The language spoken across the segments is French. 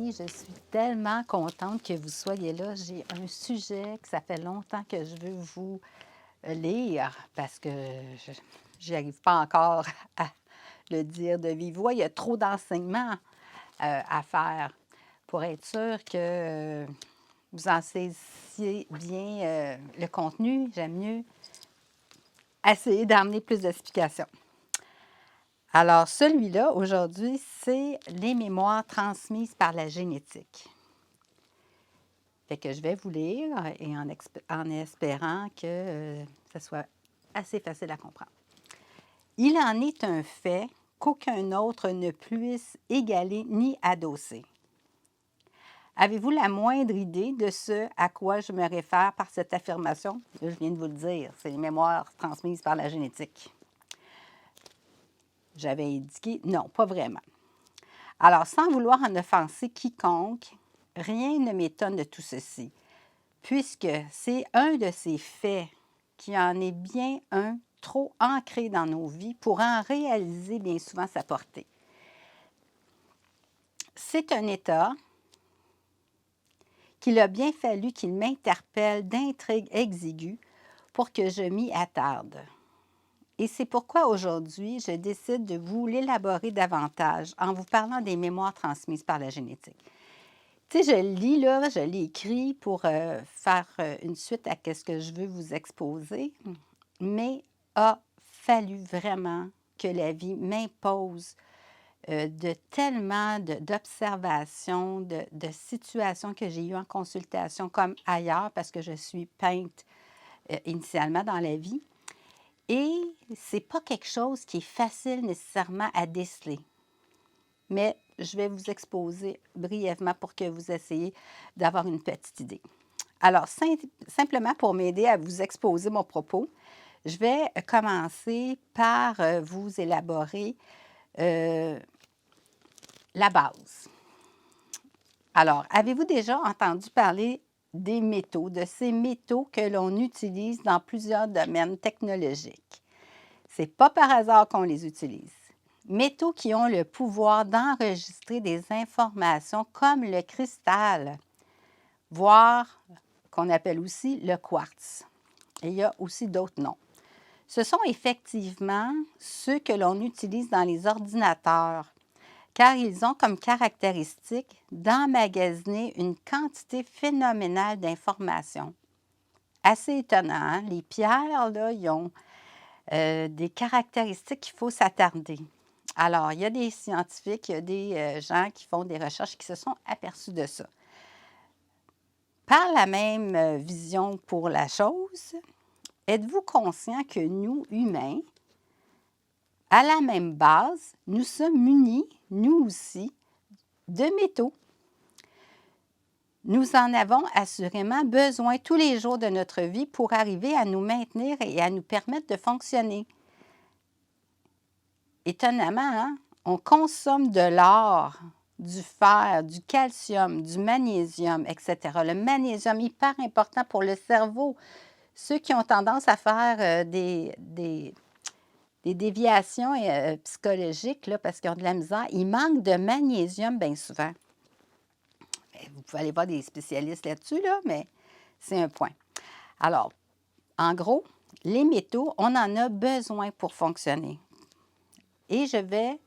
amis, je suis tellement contente que vous soyez là. J'ai un sujet que ça fait longtemps que je veux vous lire parce que je n'y arrive pas encore à le dire de vive voix. Il y a trop d'enseignements à faire pour être sûr que vous en saisiez bien le contenu. J'aime mieux essayer d'amener plus d'explications. Alors, celui-là, aujourd'hui, c'est les mémoires transmises par la génétique. Fait que je vais vous lire et en espérant que ce soit assez facile à comprendre. Il en est un fait qu'aucun autre ne puisse égaler ni adosser. Avez-vous la moindre idée de ce à quoi je me réfère par cette affirmation? Là, je viens de vous le dire, c'est les mémoires transmises par la génétique. J'avais indiqué non, pas vraiment. Alors, sans vouloir en offenser quiconque, rien ne m'étonne de tout ceci, puisque c'est un de ces faits qui en est bien un trop ancré dans nos vies pour en réaliser bien souvent sa portée. C'est un état qu'il a bien fallu qu'il m'interpelle d'intrigues exiguës pour que je m'y attarde. Et c'est pourquoi aujourd'hui, je décide de vous l'élaborer davantage en vous parlant des mémoires transmises par la génétique. Tu sais, je le lis, là, je l'ai écrit pour faire une suite à ce que je veux vous exposer, mais a fallu vraiment que la vie m'impose de tellement d'observations, de situations que j'ai eues en consultation comme ailleurs, parce que je suis peintre initialement dans la vie. Et c'est pas quelque chose qui est facile nécessairement à déceler. Mais je vais vous exposer brièvement pour que vous essayiez d'avoir une petite idée. Alors, simplement pour m'aider à vous exposer mon propos, je vais commencer par vous élaborer la base. Alors, avez-vous déjà entendu parler des métaux, de ces métaux que l'on utilise dans plusieurs domaines technologiques? C'est pas par hasard qu'on les utilise. Métaux qui ont le pouvoir d'enregistrer des informations comme le cristal, voire qu'on appelle aussi le quartz. Et il y a aussi d'autres noms. Ce sont effectivement ceux que l'on utilise dans les ordinateurs, car ils ont comme caractéristique d'emmagasiner une quantité phénoménale d'informations. Assez étonnant, hein? Les pierres, là, ils ont des caractéristiques qu'il faut s'attarder. Alors, il y a des scientifiques, il y a des gens qui font des recherches qui se sont aperçus de ça. Par la même vision pour la chose, êtes-vous conscient que nous, humains, à la même base, nous sommes munis, nous aussi, de métaux? Nous en avons assurément besoin tous les jours de notre vie pour arriver à nous maintenir et à nous permettre de fonctionner. Étonnamment, hein? On consomme de l'or, du fer, du calcium, du magnésium, etc. Le magnésium, hyper important pour le cerveau. Ceux qui ont tendance à faire des déviations psychologiques, là, parce qu'ils ont de la misère, ils manquent de magnésium bien souvent. Vous pouvez aller voir des spécialistes là-dessus, là, mais c'est un point. Alors, en gros, les métaux, on en a besoin pour fonctionner. Et je ne vais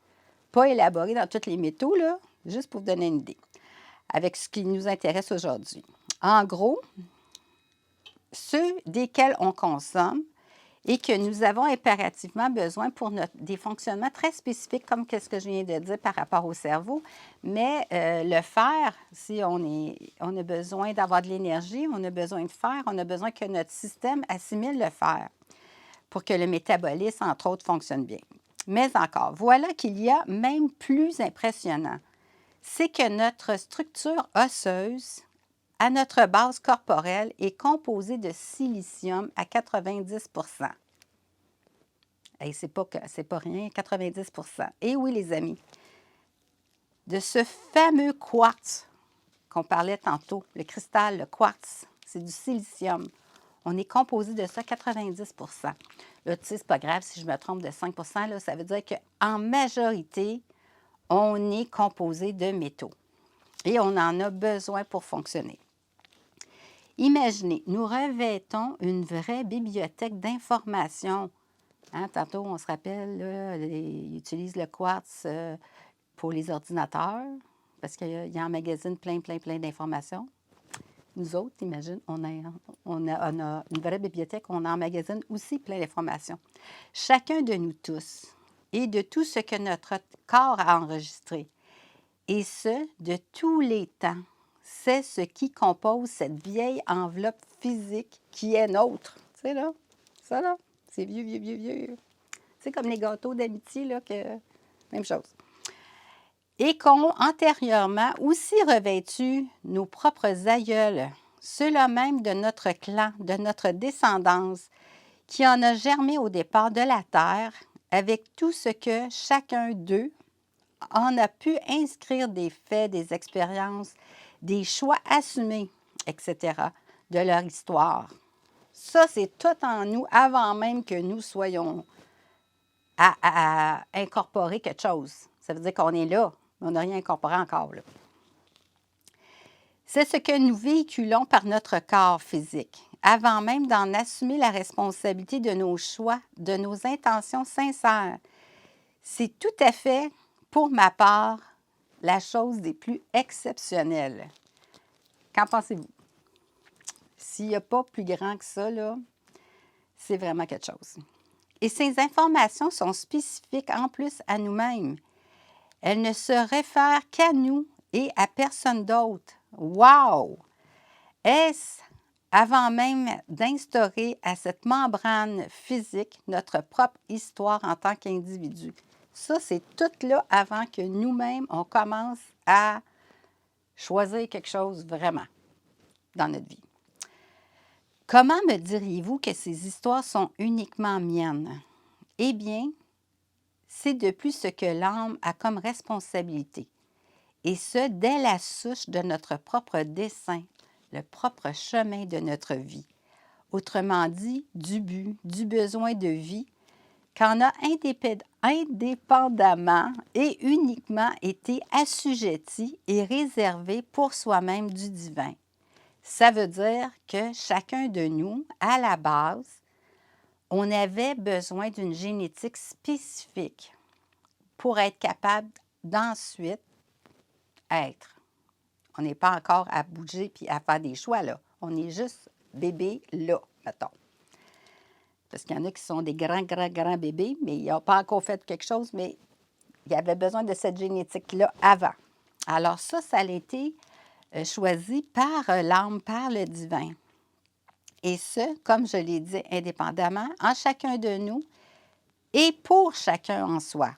pas élaborer dans tous les métaux, là, juste pour vous donner une idée, avec ce qui nous intéresse aujourd'hui. En gros, ceux desquels on consomme et que nous avons impérativement besoin pour des fonctionnements très spécifiques, comme ce que je viens de dire par rapport au cerveau. Mais le fer, si on a besoin d'avoir de l'énergie, on a besoin de fer, on a besoin que notre système assimile le fer pour que le métabolisme, entre autres, fonctionne bien. Mais encore, voilà qu'il y a même plus impressionnant, c'est que notre structure osseuse, à notre base corporelle, est composée de silicium à 90 Et c'est pas rien, 90 Et oui, les amis, de ce fameux quartz qu'on parlait tantôt, le cristal, le quartz, c'est du silicium. On est composé de ça 90 Là, tu sais, c'est pas grave si je me trompe de 5 là, ça veut dire qu'en majorité, on est composé de métaux. et on en a besoin pour fonctionner. Imaginez, nous revêtons une vraie bibliothèque d'informations. Hein, tantôt, on se rappelle, là, ils utilisent le quartz pour les ordinateurs parce qu'il y emmagasine plein d'informations. Nous autres, imagine, on a une vraie bibliothèque, on emmagasine aussi plein d'informations. Chacun de nous tous et de tout ce que notre corps a enregistré, et ce, de tous les temps, c'est ce qui compose cette vieille enveloppe physique qui est nôtre. Tu sais, là, ça, là, c'est vieux. C'est comme les gâteaux d'amitié, là, même chose. Et qu'ont antérieurement aussi revêtu nos propres aïeuls, ceux-là même de notre clan, de notre descendance, qui en a germé au départ de la terre, avec tout ce que chacun d'eux en a pu inscrire des faits, des expériences, des choix assumés, etc., de leur histoire. Ça, c'est tout en nous avant même que nous soyons à incorporer quelque chose. Ça veut dire qu'on est là, mais on n'a rien incorporé encore. Là. C'est ce que nous véhiculons par notre corps physique, avant même d'en assumer la responsabilité de nos choix, de nos intentions sincères. C'est tout à fait, pour ma part, la chose des plus exceptionnelles. Qu'en pensez-vous? S'il n'y a pas plus grand que ça, là, c'est vraiment quelque chose. Et ces informations sont spécifiques en plus à nous-mêmes. Elles ne se réfèrent qu'à nous et à personne d'autre. Wow! Est-ce avant même d'instaurer à cette membrane physique notre propre histoire en tant qu'individu? Ça, c'est tout là avant que nous-mêmes, on commence à choisir quelque chose vraiment dans notre vie. Comment me diriez-vous que ces histoires sont uniquement miennes? Eh bien, c'est de plus ce que l'âme a comme responsabilité, et ce, dès la souche de notre propre dessein, le propre chemin de notre vie. Autrement dit, du but, du besoin de vie, qu'en a indépendamment et uniquement été assujetti et réservé pour soi-même du divin. Ça veut dire que chacun de nous, à la base, on avait besoin d'une génétique spécifique pour être capable d'ensuite être. On n'est pas encore à bouger puis à faire des choix, là. On est juste bébé, là, mettons. Parce qu'il y en a qui sont des grands bébés, mais ils n'ont pas encore fait quelque chose, mais il y avait besoin de cette génétique-là avant. Alors ça a été choisi par l'âme, par le divin. Et ce, comme je l'ai dit, indépendamment, en chacun de nous et pour chacun en soi.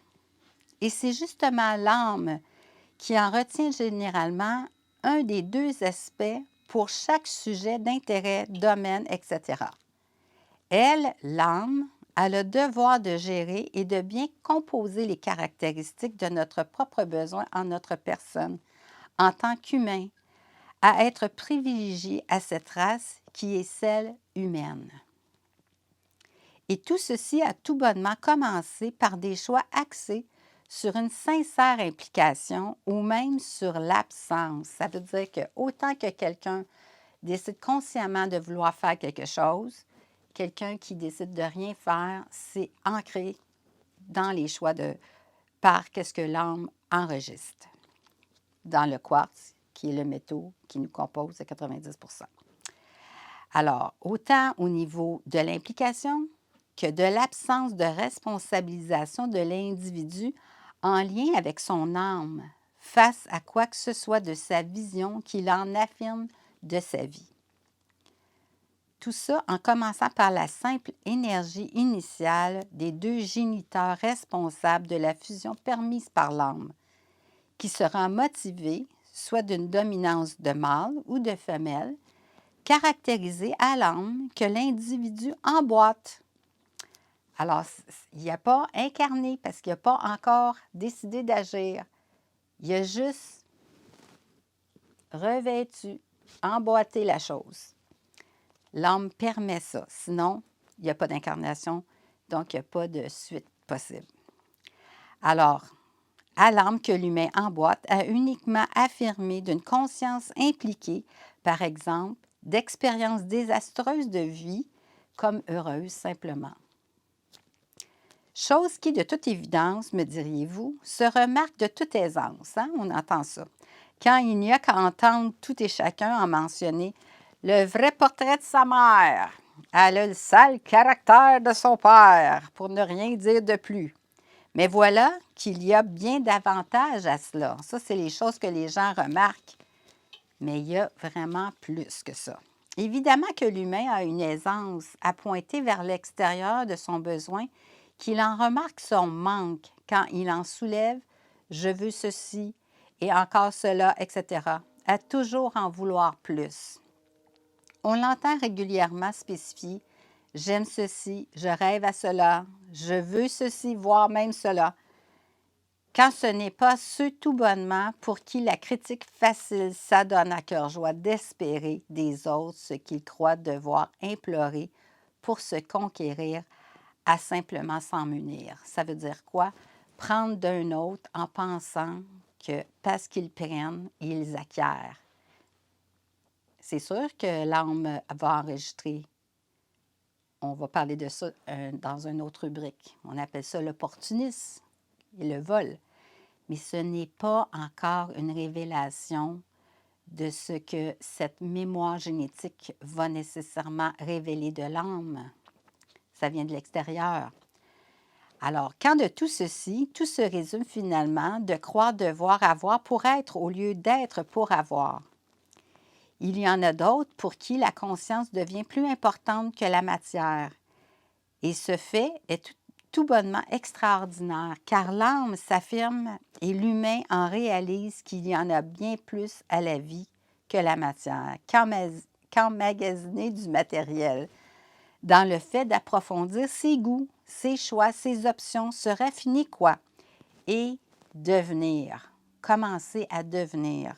Et c'est justement l'âme qui en retient généralement un des deux aspects pour chaque sujet d'intérêt, domaine, etc. Elle, l'âme, a le devoir de gérer et de bien composer les caractéristiques de notre propre besoin en notre personne, en tant qu'humain, à être privilégié à cette race qui est celle humaine. Et tout ceci a tout bonnement commencé par des choix axés sur une sincère implication ou même sur l'absence. Ça veut dire que autant que quelqu'un décide consciemment de vouloir faire quelque chose, quelqu'un qui décide de rien faire, c'est ancré dans les choix par qu'est-ce que l'âme enregistre dans le quartz, qui est le métaux qui nous compose à 90 %. Alors, autant au niveau de l'implication que de l'absence de responsabilisation de l'individu en lien avec son âme face à quoi que ce soit de sa vision qu'il en affirme de sa vie. Tout ça en commençant par la simple énergie initiale des deux géniteurs responsables de la fusion permise par l'âme, qui sera motivée soit d'une dominance de mâle ou de femelle, caractérisée à l'âme que l'individu emboîte. Alors, il n'a pas incarné parce qu'il n'a pas encore décidé d'agir. Il a juste revêtu, emboîté la chose. L'âme permet ça. Sinon, il n'y a pas d'incarnation, donc il n'y a pas de suite possible. Alors, à l'âme que l'humain emboîte a uniquement affirmé d'une conscience impliquée, par exemple, d'expériences désastreuses de vie comme heureuses simplement. Chose qui, de toute évidence, me diriez-vous, se remarque de toute aisance, hein? On entend ça. Quand il n'y a qu'à entendre tout et chacun en mentionner le vrai portrait de sa mère, elle a le sale caractère de son père, pour ne rien dire de plus. Mais voilà qu'il y a bien davantage à cela. Ça, c'est les choses que les gens remarquent. Mais il y a vraiment plus que ça. Évidemment que l'humain a une aisance à pointer vers l'extérieur de son besoin, qu'il en remarque son manque quand il en soulève « je veux ceci » et encore cela, etc., à toujours en vouloir plus. On l'entend régulièrement spécifier « j'aime ceci, je rêve à cela, je veux ceci, voire même cela », quand ce n'est pas ceux tout bonnement pour qui la critique facile s'adonne à cœur joie d'espérer des autres ce qu'ils croient devoir implorer pour se conquérir à simplement s'en munir. Ça veut dire quoi? Prendre d'un autre en pensant que parce qu'ils prennent, ils acquièrent. C'est sûr que l'âme va enregistrer. On va parler de ça dans une autre rubrique. On appelle ça l'opportunisme et le vol. Mais ce n'est pas encore une révélation de ce que cette mémoire génétique va nécessairement révéler de l'âme. Ça vient de l'extérieur. Alors, quand de tout ceci, tout se résume finalement de croire devoir avoir pour être au lieu d'être pour avoir. Il y en a d'autres pour qui la conscience devient plus importante que la matière. Et ce fait est tout bonnement extraordinaire, car l'âme s'affirme et l'humain en réalise qu'il y en a bien plus à la vie que la matière, qu'emmagasiner du matériel, dans le fait d'approfondir ses goûts, ses choix, ses options, se raffiner quoi? Et devenir, commencer à devenir.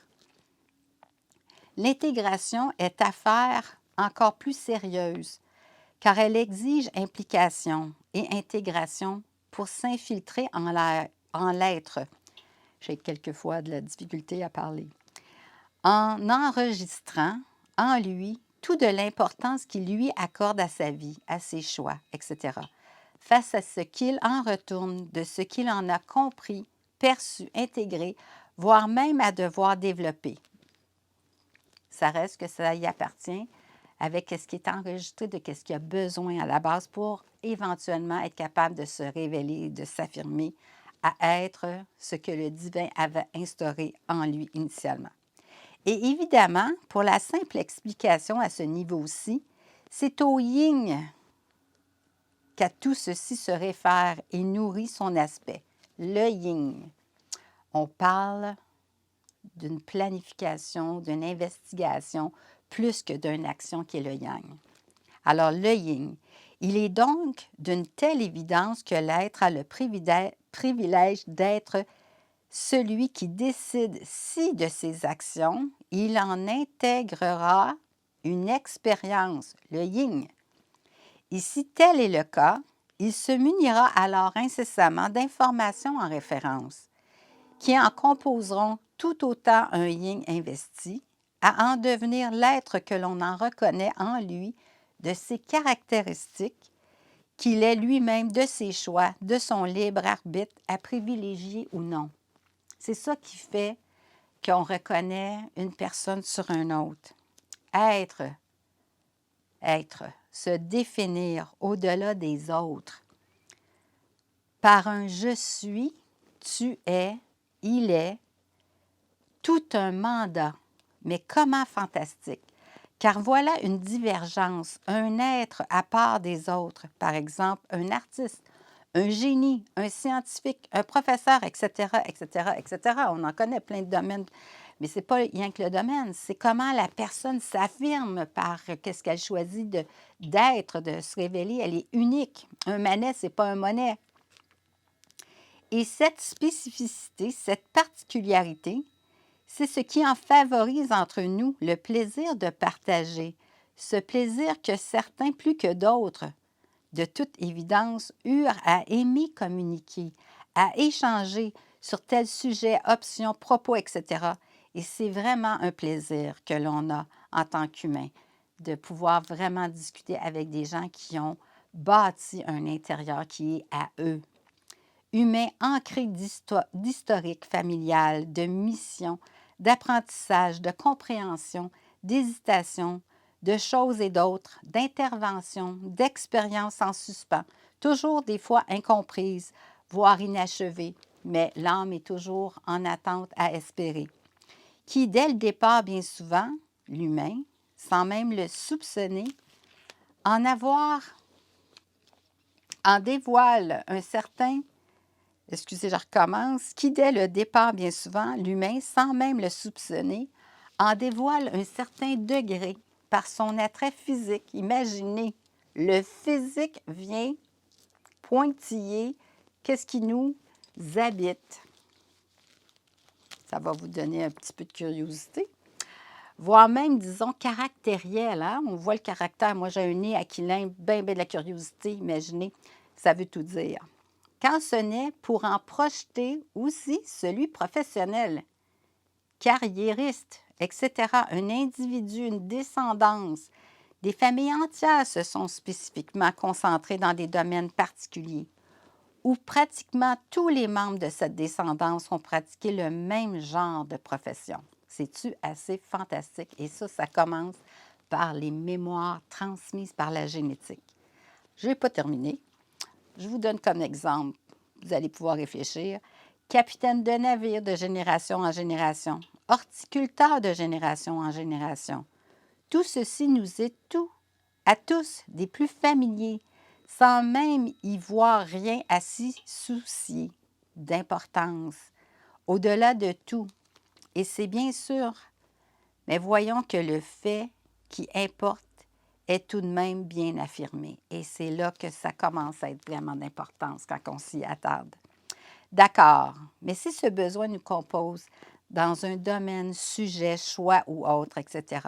L'intégration est affaire encore plus sérieuse, car elle exige implication et intégration pour s'infiltrer en l'être. J'ai quelquefois de la difficulté à parler. En enregistrant en lui tout de l'importance qu'il lui accorde à sa vie, à ses choix, etc., face à ce qu'il en retourne, de ce qu'il en a compris, perçu, intégré, voire même à devoir développer. Ça reste que ça y appartient avec ce qui est enregistré de ce qu'il a besoin à la base pour éventuellement être capable de se révéler, de s'affirmer à être ce que le divin avait instauré en lui initialement. Et évidemment, pour la simple explication à ce niveau-ci, c'est au yin qu'à tout ceci se réfère et nourrit son aspect, le yin. On parle d'une planification, d'une investigation, plus que d'une action qui est le yang. Alors, le yin, il est donc d'une telle évidence que l'être a le privilège d'être celui qui décide si de ses actions, il en intégrera une expérience, le yin. Et si tel est le cas, il se munira alors incessamment d'informations en référence, qui en composeront tout autant un yin investi, à en devenir l'être que l'on en reconnaît en lui, de ses caractéristiques, qu'il est lui-même de ses choix, de son libre arbitre à privilégier ou non. C'est ça qui fait qu'on reconnaît une personne sur un autre. Être, se définir au-delà des autres. Par un « je suis », tu es, il est, tout un mandat, mais comment fantastique! Car voilà une divergence, un être à part des autres, par exemple un artiste, un génie, un scientifique, un professeur, etc., etc., etc. On en connaît plein de domaines, mais ce n'est pas rien que le domaine, c'est comment la personne s'affirme par qu'est-ce qu'elle choisit d'être, de se révéler. Elle est unique. Un Manet, ce n'est pas un Monet. Et cette spécificité, cette particularité, c'est ce qui en favorise entre nous le plaisir de partager, ce plaisir que certains plus que d'autres, de toute évidence, eurent à aimer communiquer, à échanger, sur tel sujet, options, propos, etc. Et c'est vraiment un plaisir que l'on a en tant qu'humain de pouvoir vraiment discuter avec des gens qui ont bâti un intérieur qui est à eux. Humain ancré d'historique familial, de mission, d'apprentissage, de compréhension, d'hésitation, de choses et d'autres, d'intervention, d'expériences en suspens, toujours des fois incomprises, voire inachevées, mais l'âme est toujours en attente à espérer. Qui, dès le départ, bien souvent, l'humain, sans même le soupçonner, en dévoile un certain, excusez, je recommence, qui, dès le départ, bien souvent, l'humain, sans même le soupçonner, en dévoile un certain degré par son attrait physique. Imaginez, le physique vient pointiller qu'est-ce qui nous habite. Ça va vous donner un petit peu de curiosité. Voire même, disons, caractériel. Hein? On voit le caractère. Moi, j'ai un nez aquilin, bien de la curiosité. Imaginez, ça veut tout dire. Quand ce n'est pour en projeter aussi celui professionnel, carriériste, etc. Un individu, une descendance. Des familles entières se sont spécifiquement concentrées dans des domaines particuliers, où pratiquement tous les membres de cette descendance ont pratiqué le même genre de profession. C'est-tu assez fantastique? Et ça commence par les mémoires transmises par la génétique. Je n'ai pas terminé. Je vous donne comme exemple, vous allez pouvoir réfléchir. Capitaine de navire de génération en génération, horticulteur de génération en génération. Tout ceci nous est à tous des plus familiers, sans même y voir rien à s'y soucier d'importance, au-delà de tout. Et c'est bien sûr, mais voyons que le fait qui importe est tout de même bien affirmé. Et c'est là que ça commence à être vraiment d'importance quand on s'y attarde. D'accord, mais si ce besoin nous compose dans un domaine, sujet, choix ou autre, etc.,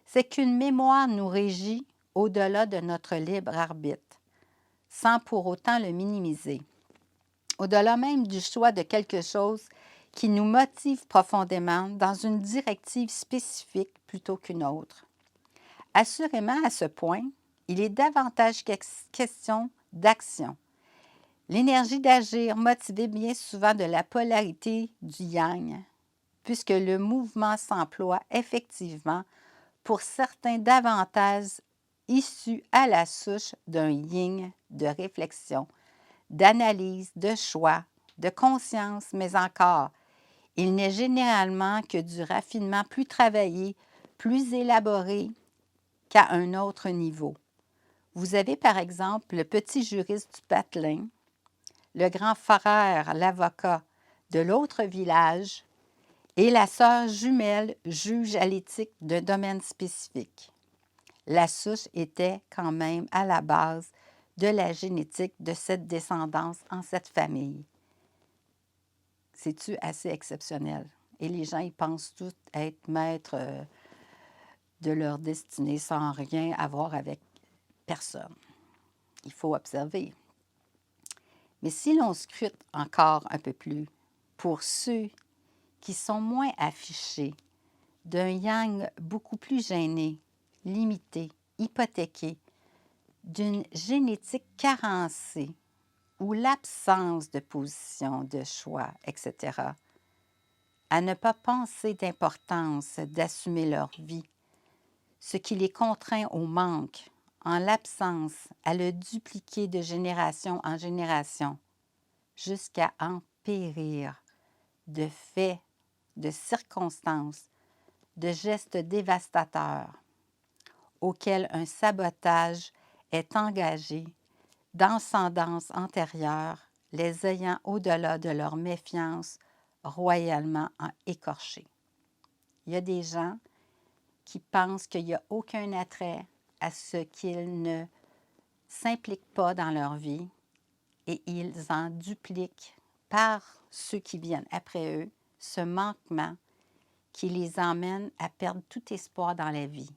c'est qu'une mémoire nous régit au-delà de notre libre arbitre, sans pour autant le minimiser. Au-delà même du choix de quelque chose qui nous motive profondément dans une directive spécifique plutôt qu'une autre. Assurément, à ce point, il est davantage question d'action. L'énergie d'agir motivée bien souvent de la polarité du yang, puisque le mouvement s'emploie effectivement pour certains davantage issus à la souche d'un yin de réflexion, d'analyse, de choix, de conscience, mais encore, il n'est généralement que du raffinement plus travaillé, plus élaboré qu'à un autre niveau. Vous avez par exemple le petit juriste du patelin, le grand frère, l'avocat de l'autre village et la sœur jumelle juge à l'éthique d'un domaine spécifique. La souche était quand même à la base de la génétique de cette descendance en cette famille. C'est-tu assez exceptionnel? Et les gens, ils pensent tous être maîtres de leur destinée sans rien avoir avec personne. Il faut observer. Mais si l'on scrute encore un peu plus, pour ceux qui sont moins affichés, d'un yang beaucoup plus gêné, limité, hypothéqué, d'une génétique carencée ou l'absence de position, de choix, etc., à ne pas penser d'importance d'assumer leur vie, ce qui les contraint au manque, en l'absence, à le dupliquer de génération en génération, jusqu'à en périr, de faits, de circonstances, de gestes dévastateurs, auxquels un sabotage est engagé d'ascendance antérieure, les ayant au-delà de leur méfiance royalement écorchés. Il y a des gens qui pensent qu'il n'y a aucun attrait à ce qu'ils ne s'impliquent pas dans leur vie et ils en dupliquent par ceux qui viennent après eux ce manquement qui les emmène à perdre tout espoir dans la vie.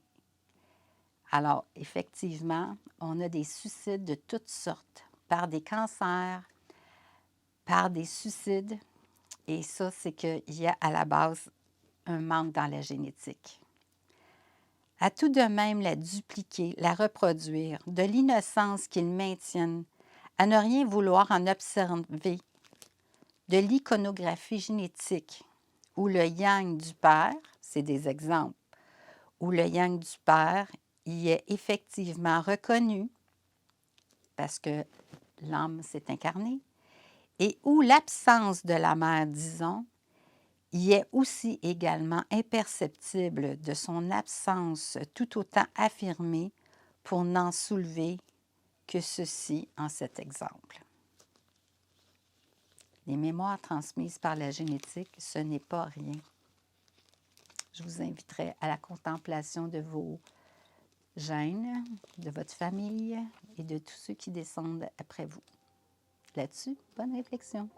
Alors, effectivement, on a des suicides de toutes sortes, par des cancers, par des suicides, Et ça, c'est qu'il y a à la base un manque dans la génétique. À tout de même la dupliquer, la reproduire, de l'innocence qu'ils maintiennent, à ne rien vouloir en observer, de l'iconographie génétique, où le yang du père, c'est des exemples, où le yang du père y est effectivement reconnu, parce que l'âme s'est incarnée, et où l'absence de la mère, disons, y est aussi également imperceptible de son absence tout autant affirmée pour n'en soulever que ceci en cet exemple. Les mémoires transmises par la génétique, ce n'est pas rien. Je vous inviterai à la contemplation de vos gènes, de votre famille et de tous ceux qui descendent après vous. Là-dessus, bonne réflexion.